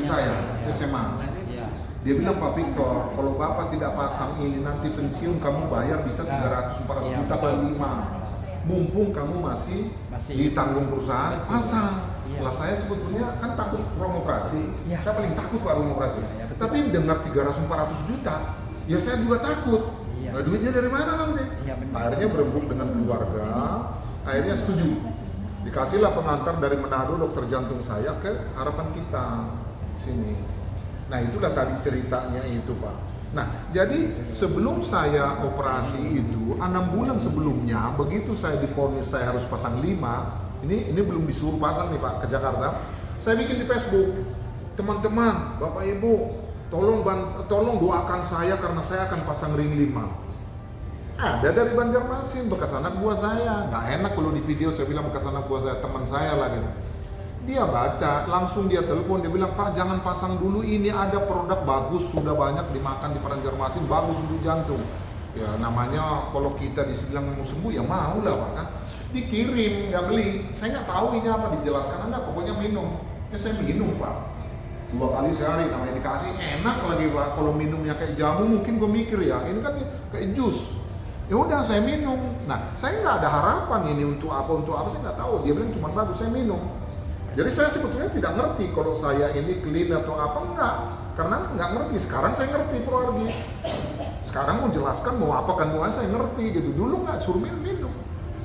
saya, SMA. Dia bilang, Pak Victor, kalau Bapak tidak pasang ini nanti pensiun kamu bayar bisa 300-400 juta kali 5. Mumpung kamu masih ditanggung perusahaan, pasang. Lah saya sebetulnya kan takut ruang operasi. Saya paling takut Pak ruang operasi. Tapi dengar 300-400 juta, ya saya juga takut. Nah duitnya dari mana nanti? Akhirnya berembuk dengan keluarga, akhirnya setuju. Dikasihlah pengantar dari Manado dokter jantung saya ke Harapan Kita sini. Nah itulah tadi ceritanya itu Pak. Nah jadi sebelum saya operasi itu 6 bulan sebelumnya, begitu saya divonis saya harus pasang 5, ini belum disuruh pasang nih Pak ke Jakarta, saya bikin di Facebook, teman-teman, Bapak Ibu, tolong doakan saya karena saya akan pasang ring 5. Ada dari Banjarmasin, bekas anak buah saya. Nggak enak kalau di video saya bilang bekas anak buah saya, teman saya lah gitu. Dia baca, langsung dia telepon, dia bilang, Pak jangan pasang dulu, ini ada produk bagus, sudah banyak dimakan di Banjarmasin, bagus untuk jantung. Ya namanya kalau kita dibilang mau sembuh ya mau lah Pak kan. Dikirim, nggak beli, saya nggak tahu ini apa, dijelaskan enggak, pokoknya minum. Ya saya minum Pak, 2 kali sehari, namanya dikasih, enak lagi Pak. Kalau minumnya kayak jamu mungkin gue mikir ya, ini kan kayak jus. Ya udah saya minum. Nah saya nggak ada harapan ini untuk apa saya nggak tahu. Dia bilang cuma bagus, saya minum. Jadi saya sebetulnya tidak ngerti kalau saya ini clean atau apa, enggak. Karena nggak ngerti, sekarang saya ngerti Proargi. Sekarang mau jelaskan mau apa kandungannya saya ngerti gitu. Dulu nggak suruh minum.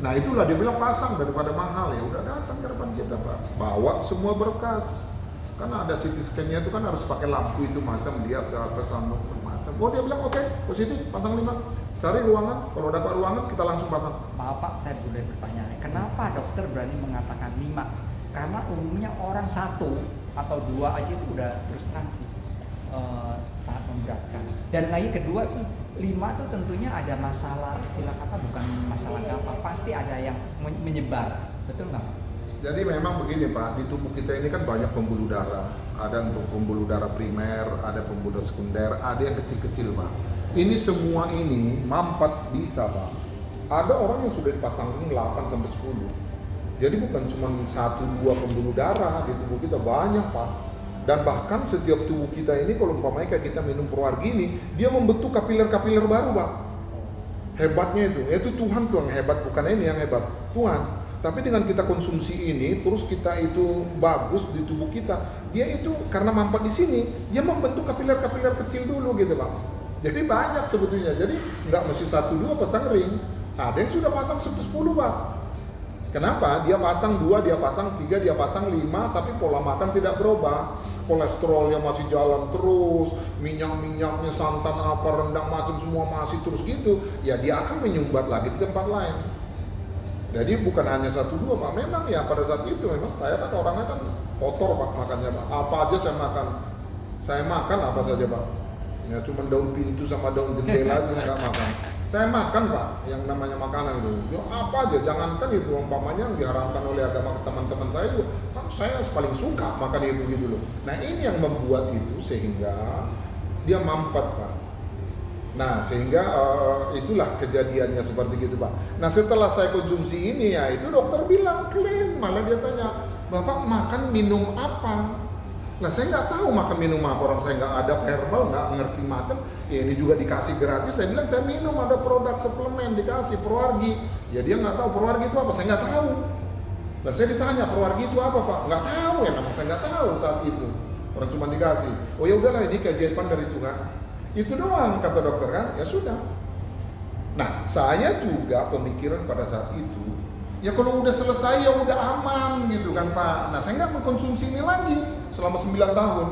Nah itulah dia bilang pasang daripada mahal. Ya udah datang ke depan kita Pak. Bawa semua berkas. Karena ada CT scan-nya itu kan harus pakai lampu itu macam lihat ke atas macam. Oh dia bilang oke, positif, pasang 5. Cari ruangan, kalau dapat ruangan kita langsung pasang. Maaf Pak, saya boleh bertanya, kenapa dokter berani mengatakan 5? Karena umumnya orang 1 atau 2 aja itu udah terus terang sih sangat memberatkan. Dan lagi kedua itu 5 itu tentunya ada masalah, istilah kata bukan masalah apa, pasti ada yang menyebar, betul nggak Pak? Jadi memang begini Pak, di tubuh kita ini kan banyak pembuluh darah. Ada untuk pembuluh darah primer, ada pembuluh sekunder, ada yang kecil-kecil Pak. Ini semua ini mampat bisa Pak. Ada orang yang sudah dipasang ring 8-10. Jadi bukan cuma 1-2 pembuluh darah di tubuh kita, banyak Pak. Dan bahkan setiap tubuh kita ini kalau umpamanya kayak kita minum Proargi ini, dia membentuk kapiler-kapiler baru Pak. Hebatnya itu Tuhan tuh yang hebat, bukan ini yang hebat, Tuhan. Tapi dengan kita konsumsi ini, terus kita itu bagus di tubuh kita, dia itu karena mampat di sini, dia membentuk kapiler-kapiler kecil dulu gitu Pak. Jadi banyak sebetulnya, jadi nggak mesti 1-2 pasang ring, ada yang sudah pasang 10 Pak. Kenapa? Dia pasang 2, dia pasang 3, dia pasang 5, tapi pola makan tidak berubah. Kolesterolnya masih jalan terus, minyak-minyaknya santan apa, rendang macam semua masih terus gitu. Ya dia akan menyumbat lagi di tempat lain. Jadi bukan hanya 1-2 Pak, memang ya pada saat itu memang saya kan orangnya kan kotor Pak makannya Pak. Apa aja saya makan. Saya makan apa saja Pak. Ya cuma daun pintu sama daun jendela aja nggak makan. Saya makan Pak, yang namanya makanan itu. Ya apa aja, jangankan itu umpamanya yang diharamkan oleh agama teman-teman saya itu, kan saya paling suka makan itu gitu loh. Nah ini yang membuat itu sehingga dia mampat Pak. Nah sehingga itulah kejadiannya seperti gitu Pak. Nah setelah saya konsumsi ini ya itu dokter bilang clean, malah dia tanya, Bapak makan minum apa? Nah saya nggak tahu makan minum apa, orang saya nggak ada herbal, nggak ngerti macam. Ya ini juga dikasih gratis, saya bilang saya minum ada produk suplemen dikasih Proargi. Ya dia nggak tahu Proargi itu apa, saya nggak tahu. Nah saya ditanya Proargi itu apa Pak? Nggak tahu ya, namanya saya nggak tahu saat itu. Orang cuma dikasih. Oh ya udahlah ini keajaiban dari Tuhan. Itu doang kata dokter kan, ya sudah. Nah saya juga pemikiran pada saat itu, ya kalau udah selesai ya udah aman gitu kan Pak. Nah saya nggak mengkonsumsi ini lagi selama 9 tahun.